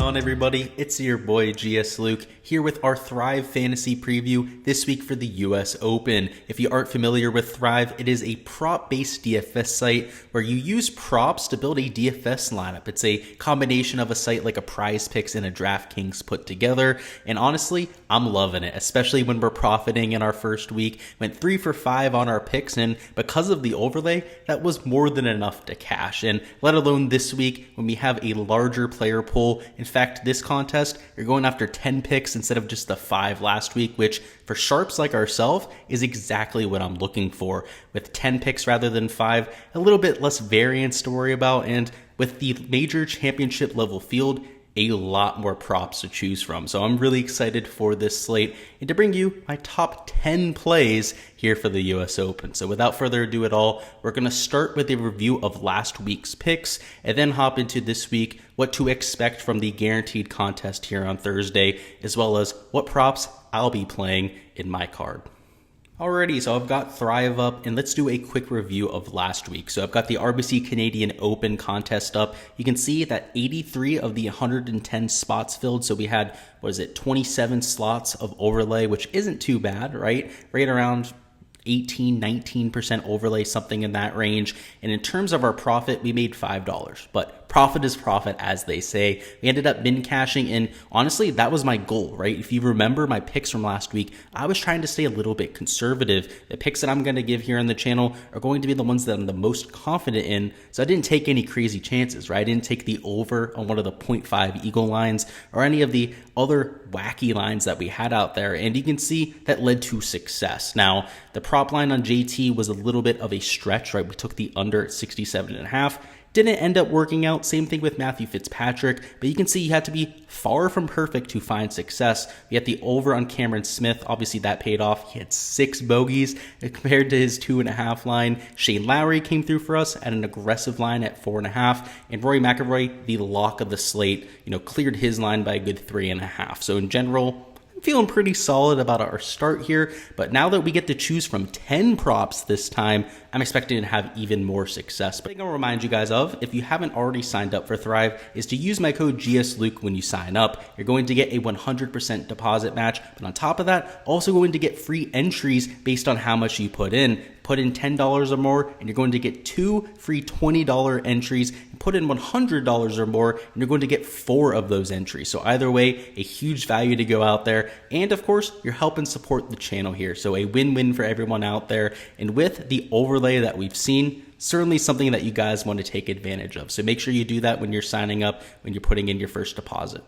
on, everybody? It's your boy Gsluke here with our Thrive Fantasy Preview this week for the US Open. If you aren't familiar with Thrive, it is a prop-based DFS site where you use props to build a DFS lineup. It's a combination of a site like a Prize Picks and a DraftKings put together, and honestly, I'm loving it, especially when we're profiting in our first week. Went 3 for 5 on our picks, and because of the overlay, that was more than enough to cash, and let alone this week when we have a larger player pool. In fact, this contest, you're going after 10 picks instead of just the 5 last week, which for sharps like ourselves is exactly what I'm looking for. With 10 picks rather than 5, a little bit less variance to worry about, and with the major championship level field, a lot more props to choose from. So I'm really excited for this slate and to bring you my top 10 plays here for the US Open. So without further ado at all, we're going to start with a review of last week's picks and then hop into this week, what to expect from the guaranteed contest here on Thursday, as well as what props I'll be playing in my card. Alrighty, so I've got Thrive up, and let's do a quick review of last week. So I've got the RBC Canadian Open contest up. You can see that 83 of the 110 spots filled. So we had, 27 slots of overlay, which isn't too bad, right? Right around 19% overlay, something in that range. And in terms of our profit, we made $5, but profit is profit, as they say. We ended up min cashing, and honestly, that was my goal, right? If you remember my picks from last week, I was trying to stay a little bit conservative. The picks that I'm going to give here on the channel are going to be the ones that I'm the most confident in, so I didn't take any crazy chances, right? I didn't take the over on one of the 0.5 eagle lines or any of the other wacky lines that we had out there, and you can see that led to success. Now, the prop line on JT was a little bit of a stretch, right? We took the under at 67.5. Didn't end up working out. Same thing with Matthew Fitzpatrick, but you can see you had to be far from perfect to find success. We had the over on Cameron Smith. Obviously, that paid off. He had 6 bogeys compared to his 2.5 line. Shane Lowry came through for us at an aggressive line at 4.5, and Rory McIlroy, the lock of the slate, cleared his line by a good 3.5. So in general, I'm feeling pretty solid about our start here, but now that we get to choose from 10 props this time, I'm expecting to have even more success. But I'm going to remind you guys of, if you haven't already signed up for Thrive, is to use my code GSLuke when you sign up. You're going to get a 100% deposit match, but on top of that, also going to get free entries based on how much you put in. Put in $10 or more, and you're going to get 2 free $20 entries. Put in $100 or more, and you're going to get 4 of those entries. So either way, a huge value to go out there. And of course, you're helping support the channel here. So a win-win for everyone out there. And with the overlay that we've seen, certainly something that you guys want to take advantage of. So make sure you do that when you're signing up, when you're putting in your first deposit.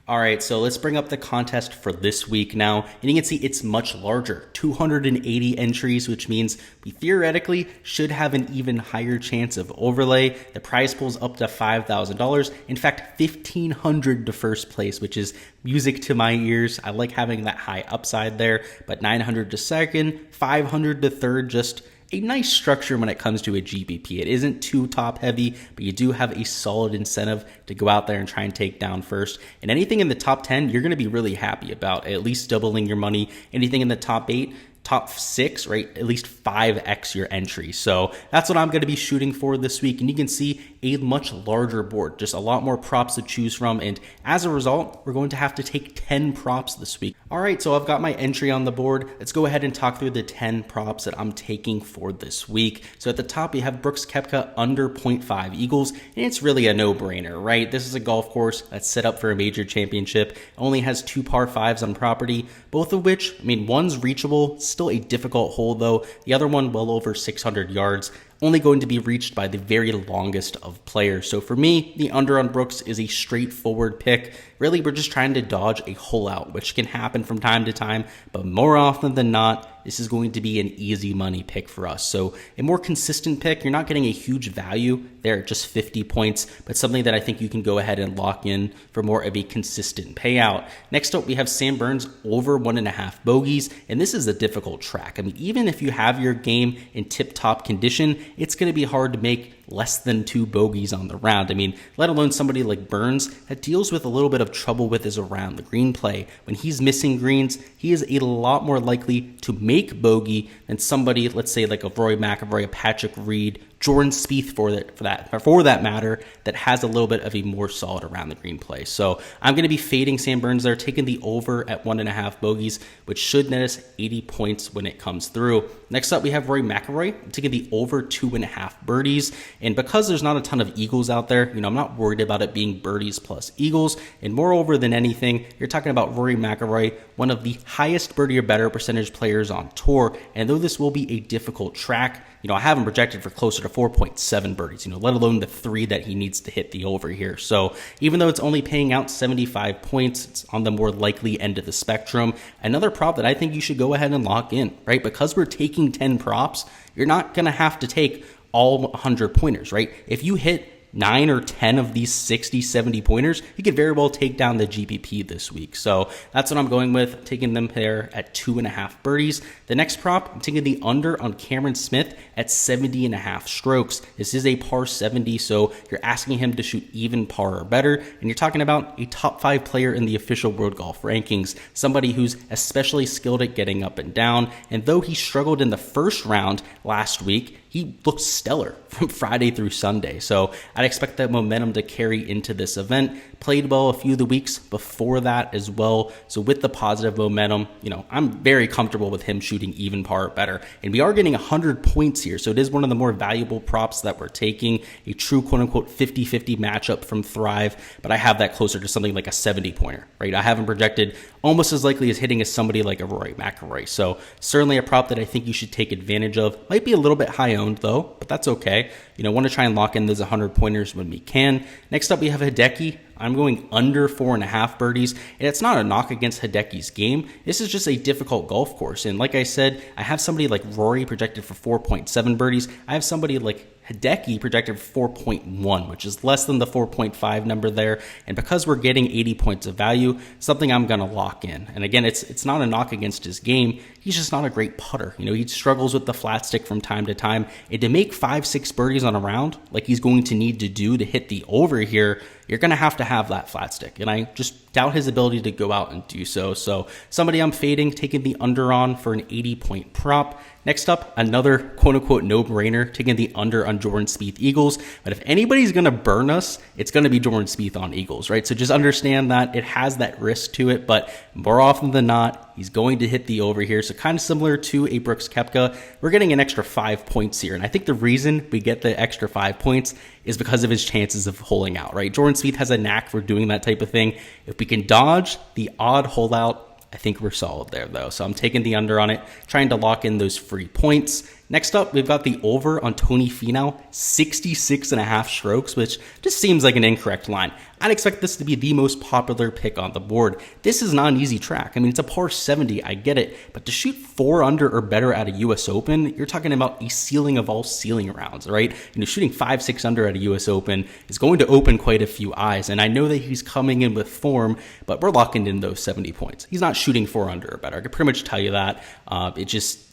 All right, so let's bring up the contest for this week now, and you can see it's much larger, 280 entries, which means we theoretically should have an even higher chance of overlay. The prize pool's up to $5,000. In fact, $1,500 to first place, which is music to my ears. I like having that high upside there, but $900 to second, $500 to third, just a nice structure when it comes to a GPP. It isn't too top heavy, but you do have a solid incentive to go out there and try and take down first. And anything in the top 10, you're going to be really happy about, at least doubling your money. Anything in the top 8, top 6, right? At least 5x your entry. So that's what I'm going to be shooting for this week. And you can see a much larger board, just a lot more props to choose from. And as a result, we're going to have to take 10 props this week. All right, so I've got my entry on the board. Let's go ahead and talk through the 10 props that I'm taking for this week. So at the top, we have Brooks Koepka under 0.5 eagles, and it's really a no-brainer, right? This is a golf course that's set up for a major championship. It only has 2 par 5s on property, both of which, one's reachable, still a difficult hole though. The other one well over 600 yards. Only going to be reached by the very longest of players. So for me, the under on Brooks is a straightforward pick. Really, we're just trying to dodge a hole out, which can happen from time to time, but more often than not, this is going to be an easy money pick for us. So a more consistent pick, you're not getting a huge value there at just 50 points, but something that I think you can go ahead and lock in for more of a consistent payout. Next up, we have Sam Burns over 1.5 bogeys, and this is a difficult track. Even if you have your game in tip-top condition, it's going to be hard to make less than 2 bogeys on the round. Let alone somebody like Burns that deals with a little bit of trouble with his around the green play. When he's missing greens, he is a lot more likely to make bogey than somebody, let's say like a Rory McIlroy, a Patrick Reed, Jordan Spieth for that matter, that has a little bit of a more solid around the green play. So I'm going to be fading Sam Burns there, taking the over at 1.5 bogeys, which should net us 80 points when it comes through. Next up, we have Rory McIlroy. I'm taking the over 2.5 birdies. And because there's not a ton of eagles out there, I'm not worried about it being birdies plus eagles. And moreover than anything, you're talking about Rory McIlroy, one of the highest birdie or better percentage players on tour. And though this will be a difficult track, I have him projected for closer to 4.7 birdies, let alone the 3 that he needs to hit the over here. So even though it's only paying out 75 points, it's on the more likely end of the spectrum. Another prop that I think you should go ahead and lock in, right? Because we're taking 10 props, you're not going to have to take all 100 pointers, right? If you hit 9 or 10 of these 60, 70 pointers, you could very well take down the GPP this week. So that's what I'm going with, taking them there at 2.5 birdies. The next prop, I'm taking the under on Cameron Smith at 70.5 strokes. This is a par 70, so you're asking him to shoot even par or better, and you're talking about a top 5 player in the official World Golf Rankings, somebody who's especially skilled at getting up and down, and though he struggled in the first round last week, he looked stellar from Friday through Sunday. So I'd expect that momentum to carry into this event. Played well a few of the weeks before that as well. So with the positive momentum, I'm very comfortable with him shooting even par or better. And we are getting 100 points here. So it is one of the more valuable props that we're taking, a true quote unquote 50-50 matchup from Thrive. But I have that closer to something like a 70 pointer, right? I have him projected almost as likely as hitting as somebody like a Rory McIlroy. So certainly a prop that I think you should take advantage of. Might be a little bit high owned though, but that's okay. Want to try and lock in those 100 pointers when we can. Next up, we have Hideki. I'm going under 4.5 birdies, and it's not a knock against Hideki's game. This is just a difficult golf course, and like I said, I have somebody like Rory projected for 4.7 birdies. I have somebody like Hideki projected for 4.1, which is less than the 4.5 number there. And because we're getting 80 points of value, something I'm going to lock in. And again, it's not a knock against his game. He's just not a great putter. He struggles with the flat stick from time to time. And to make 5-6 birdies on a round, like he's going to need to do to hit the over here, you're going to have that flat stick. And I just doubt his ability to go out and do so. So somebody I'm fading, taking the under on for an 80-point prop. Next up, another quote-unquote no-brainer, taking the under on Jordan Spieth Eagles. But if anybody's going to burn us, it's going to be Jordan Spieth on Eagles, right? So just understand that it has that risk to it, but more often than not, he's going to hit the over here. So kind of similar to a Brooks Koepka, we're getting an extra 5 points here. And I think the reason we get the extra 5 points is because of his chances of holing out, right? Jordan Spieth has a knack for doing that type of thing. If we can dodge the odd hole out, I think we're solid there, though. So I'm taking the under on it, trying to lock in those free points. Next up, we've got the over on Tony Finau, 66.5 strokes, which just seems like an incorrect line. I'd expect this to be the most popular pick on the board. This is not an easy track. I mean, it's a par 70, I get it, but to shoot 4 under or better at a US Open, you're talking about a ceiling of all ceiling rounds, right? Shooting 5-6 under at a US Open is going to open quite a few eyes, and I know that he's coming in with form, but we're locking in those 70 points. He's not shooting 4 under or better. I can pretty much tell you that.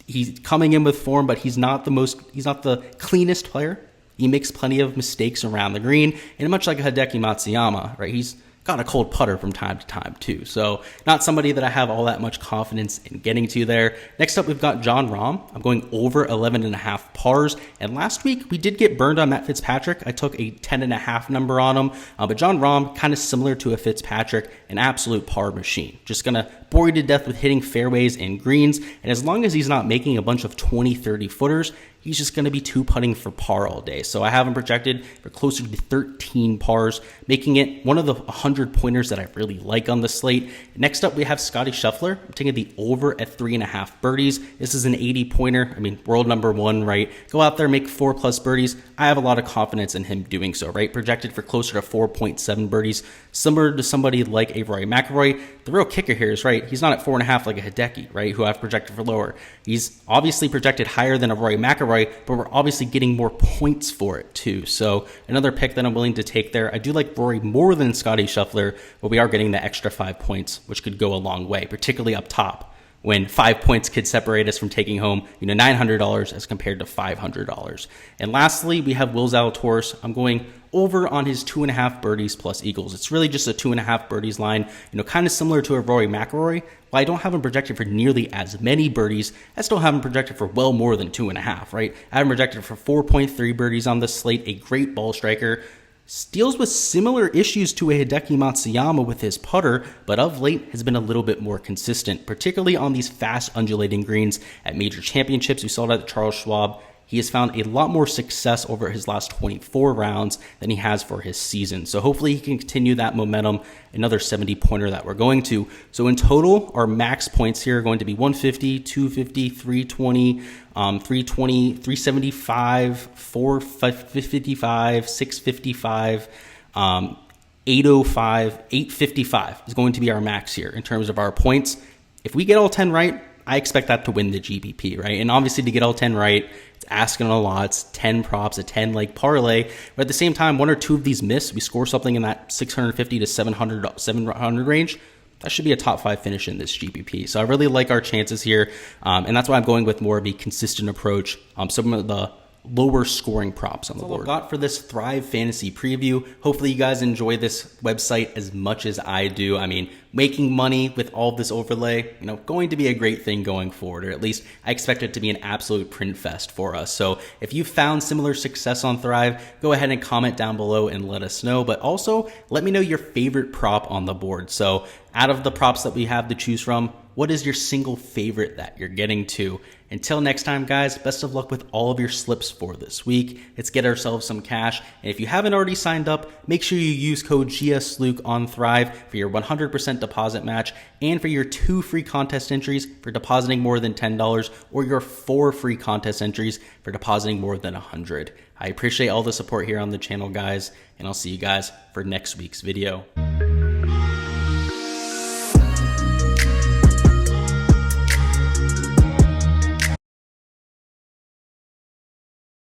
He's coming in with form, but he's not the cleanest player. He makes plenty of mistakes around the green, and much like a Hideki Matsuyama, right? He's got a cold putter from time to time too. So not somebody that I have all that much confidence in getting to there. Next up, we've got Jon Rahm. I'm going over 11.5 pars. And last week we did get burned on Matt Fitzpatrick. I took a 10.5 number on him. But Jon Rahm, kind of similar to a Fitzpatrick, an absolute par machine. Just going to bore you to death with hitting fairways and greens. And as long as he's not making a bunch of 20, 30 footers, he's just going to be 2-putting for par all day. So I have him projected for closer to 13 pars, making it one of the 100 pointers that I really like on the slate. Next up, we have Scotty Scheffler. I'm taking the over at 3.5 birdies. This is an 80 pointer. I mean, world number 1, right? Go out there, make 4+ birdies. I have a lot of confidence in him doing so, right? Projected for closer to 4.7 birdies, similar to somebody like a Rory McIlroy. The real kicker here is, right, he's not at 4.5 like a Hideki, right, who I've projected for lower. He's obviously projected higher than a Rory McIlroy, but we're obviously getting more points for it too. So another pick that I'm willing to take there. I do like Rory more than Scotty Scheffler, but we are getting the extra 5 points, which could go a long way, particularly up top. when 5 points could separate us from taking home, $900 as compared to $500. And lastly, we have Will Zalatoris. I'm going over on his 2.5 birdies plus eagles. It's really just a 2.5 birdies line, kind of similar to a Rory McIlroy. While I don't have him projected for nearly as many birdies, I still have him projected for well more than 2.5, right? I have him projected for 4.3 birdies on this slate, a great ball striker. Deals with similar issues to a Hideki Matsuyama with his putter, but of late has been a little bit more consistent, particularly on these fast undulating greens at major championships. We saw it at the Charles Schwab. He has found a lot more success over his last 24 rounds than he has for his season. So hopefully he can continue that momentum, another 70-pointer that we're going to. So in total, our max points here are going to be 150, 250, 320, 320, 375, 455, 655, 805, 855 is going to be our max here in terms of our points. If we get all 10 right, I expect that to win the GPP, right? And obviously to get all 10 right, it's asking a lot. It's 10 props, a 10 leg parlay. But at the same time, 1 or 2 of these miss, we score something in that 650 to 700 range. That should be a top 5 finish in this GPP. So I really like our chances here. And that's why I'm going with more of a consistent approach. Some of the lower scoring props on the board. That's all I've got for this Thrive Fantasy preview. Hopefully you guys enjoy this website as much as I do. I mean, making money with all of this overlay, going to be a great thing going forward, or at least I expect it to be an absolute print fest for us. So if you found similar success on Thrive, go ahead and comment down below and let us know. But also let me know your favorite prop on the board. So out of the props that we have to choose from, what is your single favorite that you're getting to? Until next time, guys, best of luck with all of your slips for this week. Let's get ourselves some cash. And if you haven't already signed up, make sure you use code Gsluke on Thrive for your 100% deposit match and for your 2 free contest entries for depositing more than $10 or your 4 free contest entries for depositing more than $100. I appreciate all the support here on the channel, guys, and I'll see you guys for next week's video.